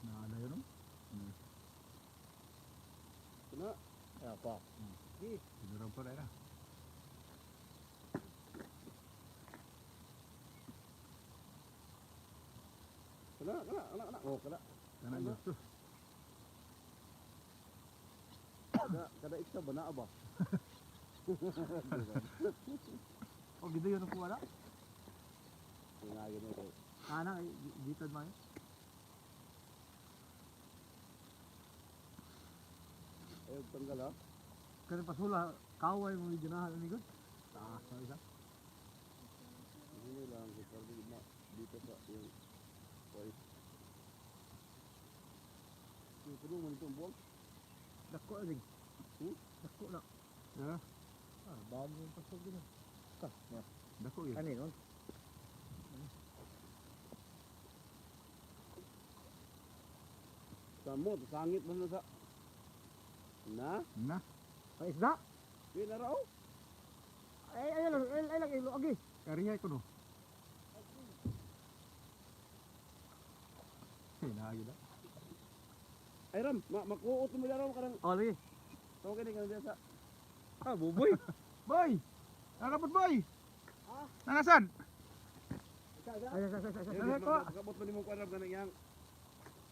Naala yun oh. Kuna, Apa? Sinurang pa rin na. kuna. Oh, kuna. Kana Ano? gusto. Kada isa ba na ba? Oh, gitu yun ang kuwala. Tingagin mo ko. Ana, dito man. Ayaw tanggal ha. Kasi pasula, kaway mo yung ginahan ni God. Taas na isa. Hindi lang, kasi dito sa yung voice. Yung puno mo nitong buwag. Dako na din. Dako na. Yeah. Ah, bago yung pasok din. Dako yun. Ano yun? Samo, sangit mo na sa... Na? Na. Ay, isda? Di na raw? Ay lang, ilo, agi. Karihay ko no. Hinagi na. Ay Ram, makuot mo laro ka ng... Oh, lagi. Tawag ka na sa... Ah, buboy. Boy! Nakapot boy! Nanasan? Ay, Ay, kabot mo ni mong kwadram ka ng yang...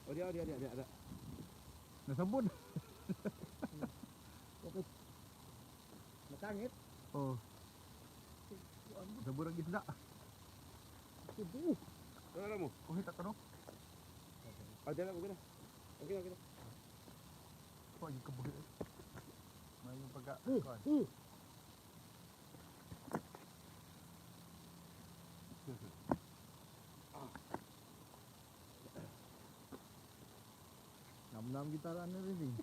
O di. Nasabod. Masangit. Oh. Nasabod ang isda. Subo. Ano mo? Kuhit ako no. Ah, dyan ako na. Okay na. Oh, yung kabuhi. May yung pagka... Nam gitara na rin eh.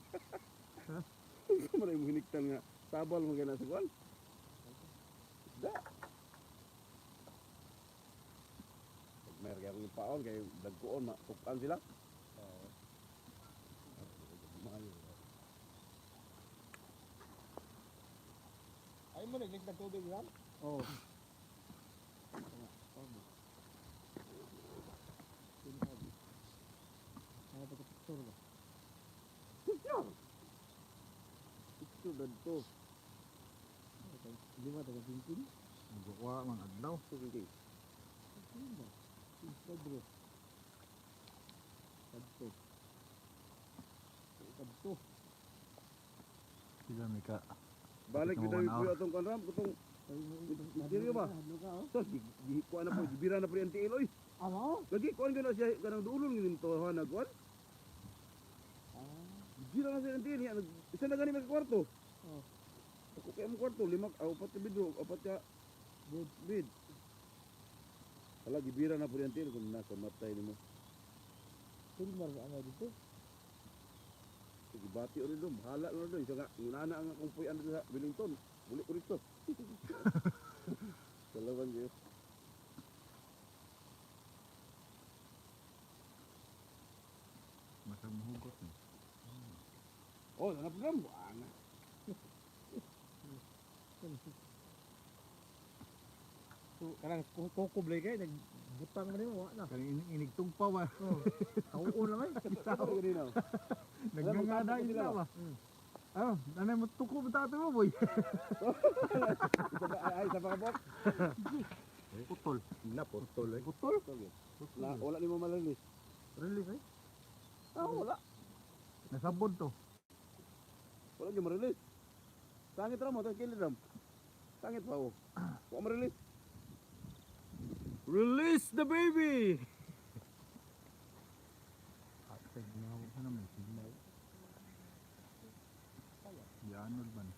Maray mo hiniktan nga. Tabal mo kaya nasa kwan. Isda. Mayroon kaya akong paon kaya dagkoon, matukan sila. Ay mo naglig na tubig lang? Oo. Ano ba picture ba? Ito dadto. Lima taga pintin. Magkukuha mang adlaw. Sige. Lima. Pinta bro. Kadto. Sila may ka... Balik Ito, kita 1 yung hour. kuya atong kanram, kutong Diri ba? Sos kuan na po, gibira na po yung tiil oy. Amo? Lagi kuan gina siya kanang duulon ngin to ha na kuan. Gibira na siya yung tiil niya. Isa na gani mga kwarto. Oh. Ako kaya mo kwarto, lima, apat ka bidro, apat ka bid. Wala, gibira na po yung tiil kung nasa matay ni mo. Silmar ano dito? Sige, bati ulit doon, bahala lang doon. Isa nga, ngunana ang akong puyan doon sa Wellington. Buli ko rito. Salawan kayo. Masang mahugot ni. Oh, nanapagam. Buanga. Kanang kukublay kay nagbutang man mo na. Kani inigtugpaw ba? Oh. Tao na may. Ako ganun na. Nagngangada Alam mo, ila ba? Mm. Ah, nanay mo tuko mo tato mo boy. Ay, sa pakabok. Putol. Na, putol eh. Putol? Na, wala ni mo malalis. Release eh. Wala. Nasabod to. Wala niyo marilis. Sangit ra mo, tapos kilid ram. Sangit pa oh. Wala marilis. Release the baby. Atay na ako sa naman signal. Yanol man.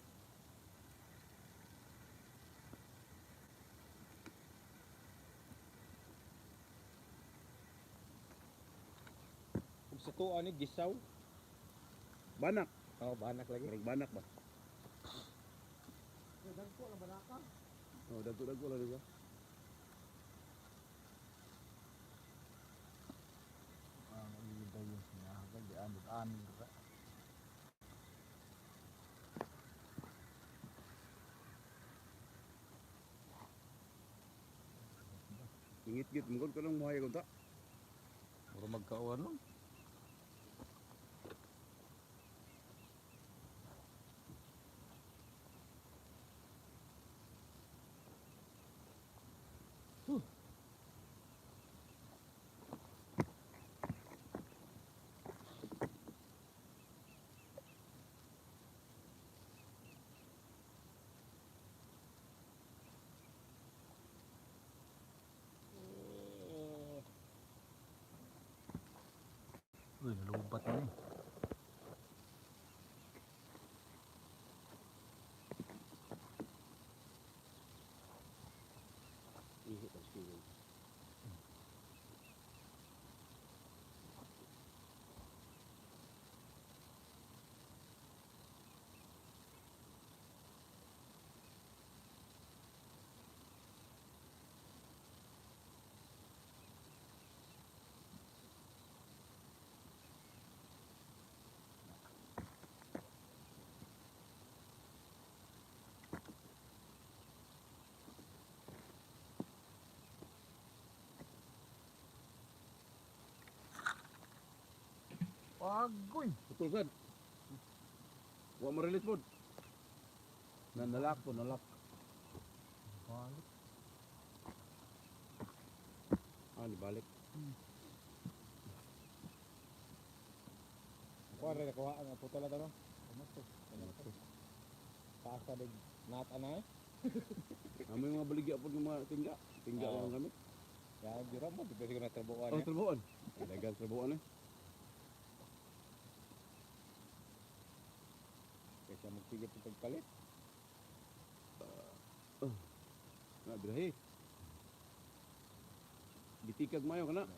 Kung sa tuwa ni gisaw. Banak. Oh, banak lagi. Murag banak ba? Dagko na banaka. Oh, dago-dago lang diba? Ang ida yung sinahaga di anod ra. Ingit-git mo ko nang muhay ko ta. Puro magkauwan no. Uy, nalubat na eh. Ihit ang sigaw. Agoy. Putol sad. Wa marilis pod. Nalak po, nalak. Balik. Ah, balik. Kuha rin kuha ang putol na tanong. Pasa dig nat ana eh. Amoy mga baligya po ng mga tingga. Tingga Oo. lang kami. Ya jura mo dito ko na trabuan Oh, eh. trabuan. Dagan trabuan eh. Kaysa magpigit ng pagpalit. Na birahe. Bitikag mayo kana.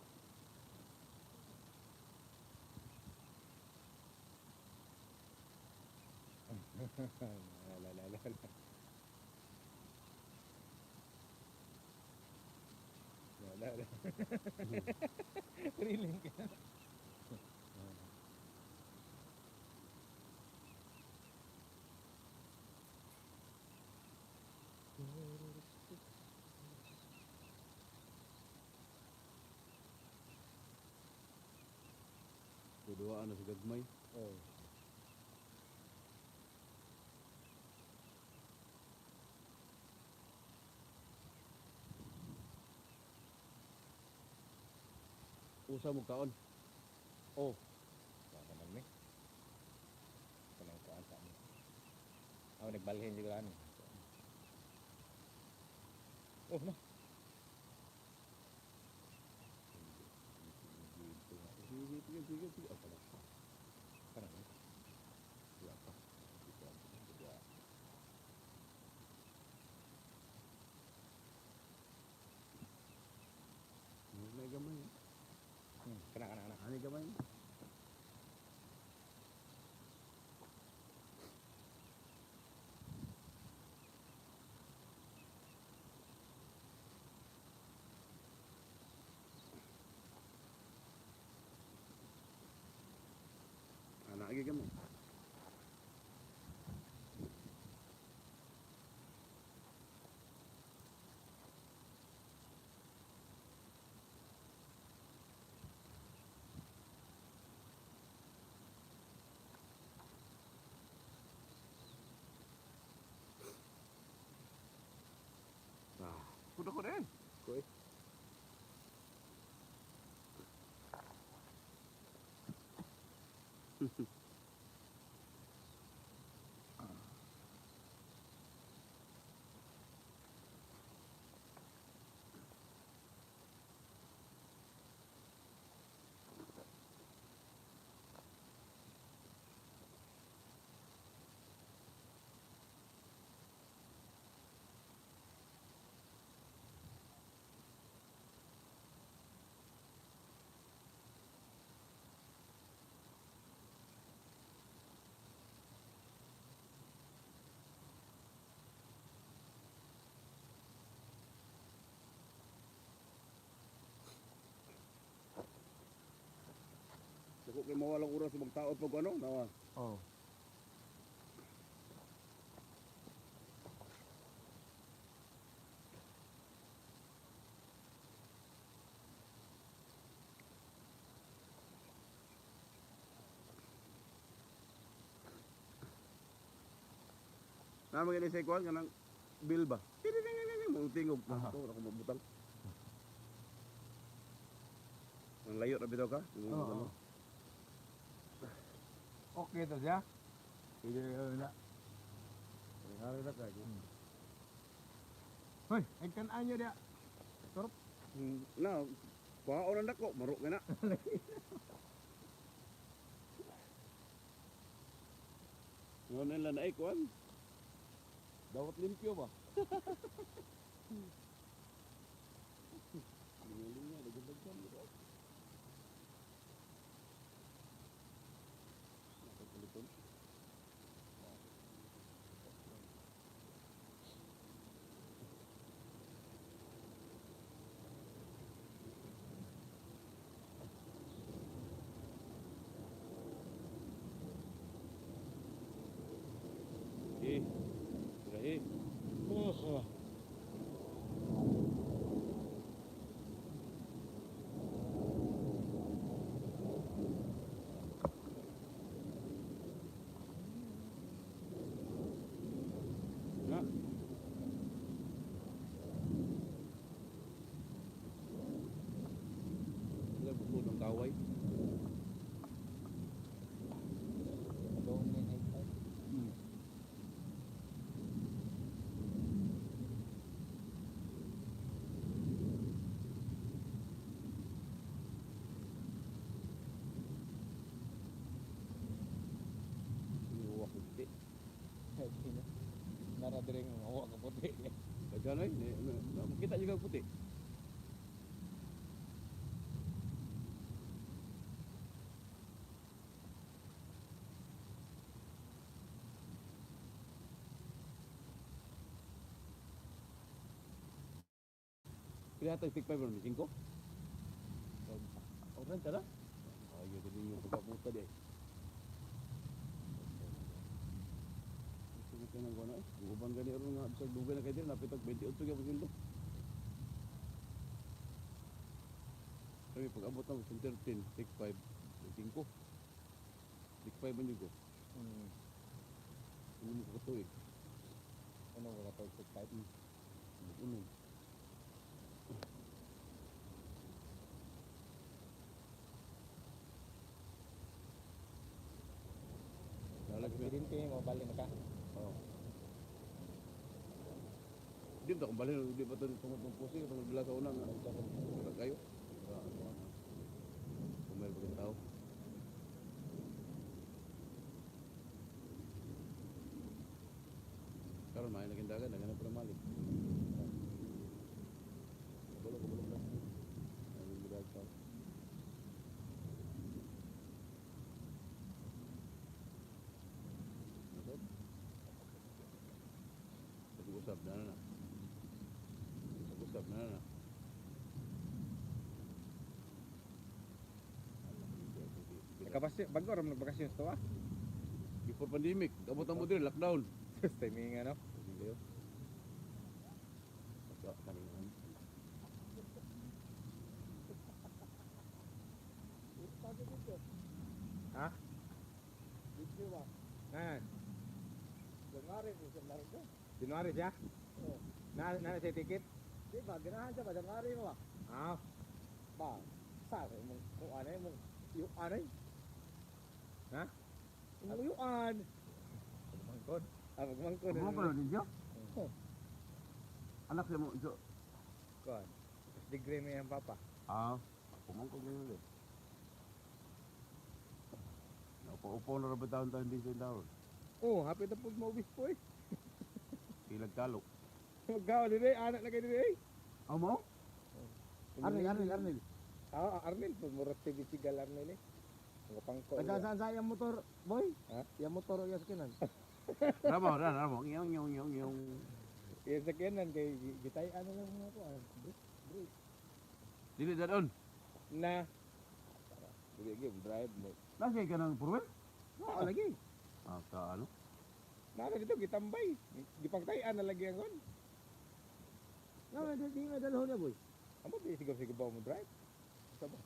La. La. Thrilling ka. Kuduaan na si gagmay. Oh. Usa mo kaon. Oh. Baka naman ni. Kanang kuan sa mo. Ako nagbalhin jud ani. Oh, na. Sige, sige, sige, sige. Oh, pala. Parang Wala pa. Dito, dito. May gamay. kana. Ano gamay? Anak lagi gamay. Kuda ko rin. Kuy. Dako kay mawalang oras sa magtaod pag ano, nawa. Oh. Na magani sa ikuan kanang bill ba? Mo tingog Aha. to ako mabutang. Ang layo ra bitaw ka? Yung Oo. ano? Okay to siya. Hindi na. Hari na ka. Hoy, ay kan nyo dia. Na, kuhaon ang dako, maruk nga na. Ngayon nila na ikuan. Dapat limpyo ba? Linya-linya, dagdag-dagdag mo. Nakapaliton. Eh, sudah eh. Na. Sila bukod ng kaway. Dong ni ay. Inuwa ko puti. Nara dire ng hawa ka puti. Kaya eh, kita juga puti. Kelihatan stick fiber ni 5. Orang cara? Ayo jadi yung pagkaputa dia. Ito ka nang kuno eh. Uban gani ron nga sa dugay na kay dir napitag 28 ka pagkilo. Kami pag-abot na sa 13, stick 5, 5. Stick 5 man yun ko. Hindi mo kakatuig. Ano wala to sa type? Uno. Dalag Presidente mo balik na ka. Oh. Di ba kung balhin di ba to tungod ng pusing tungod bila sa unang sa kayo. Kung may bagong tao. Karon may naging dagan nagana pa malik. Bulog na. Ay bilag tao. Usap na na. Usap na na. Nakabasyo, bago ram nagbakasyon to ah. Before pandemic, abot ang mo din lockdown. Just timing ano. Hindi Basta kaningan. Ha? Video ba? Ah, January ko sa laro ko. January siya? Oo. Na siya ticket? Di ba, ganahan siya ba? January mo ba? Ah, Ba, sabi mo, kung ano yung yung ano yun? Ha? Yung yuan. mangkod. Ah, magmangkon. Ano ko din siya? Anak siya mo, Jo. Kon. Degree mo yung papa. Pumangkog na yun. Upo na rin ba taon-taon din sa taon? Oh, happy na po maubis po eh. Ilag talo. Magkawa din eh, anak na kayo din eh. Mo? Arnil. Ah, Arnel, murot TV sigal Arnel eh. Mga pangko. Nagkasaan sa yung motor, boy? Ha? Yung motor o yung sakinan? Ramo. Yung. Yung sakyanan kay gitay ano lang mga ko. Dili daon. Na. Sige, drive mo. Lagi ka ng purwel? Oo, lagi. Ka ano? Nara dito, gitambay. Gipangtayan na lagi ang kon. Di nga dalho niya, boy. Amo di siguro ba mo drive? Saba.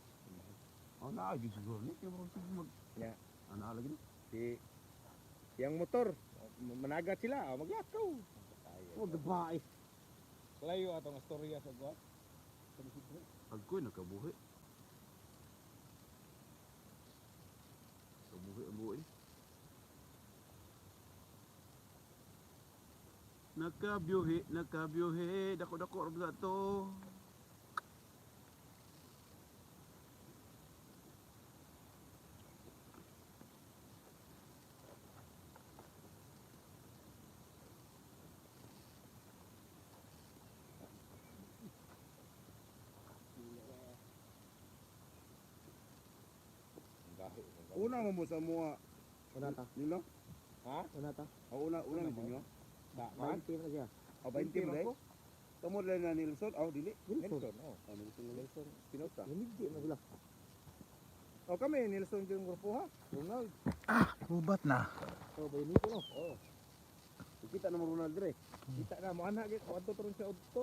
Naagi siguro ni. Kaya mo sige mag... Ya. Ano lagi ni? Si yang motor, managat sila, maglakaw. Oh, gabae. Layo atong storya sa God. Agkoy nakabuhi. Kabuhi ang buhay. Nakabyuhi, dako-dako rin sa to. Una mo sa mga Una ta. nilo? Ha? Una ta. Una ni ninyo. Da, Main team na siya. O 20 mo dai. Kamu lang na Nilson, dili. Nelson, oh. Nilson. Nelson Spinoza. Hindi na sila. Oh, kami Nelson yung grupo ha. Ronald. Hubat na. Oh, boy, nito no. Oh. Kita na mo Ronald dire. Kita na mo anak gid, adto turon sa udto.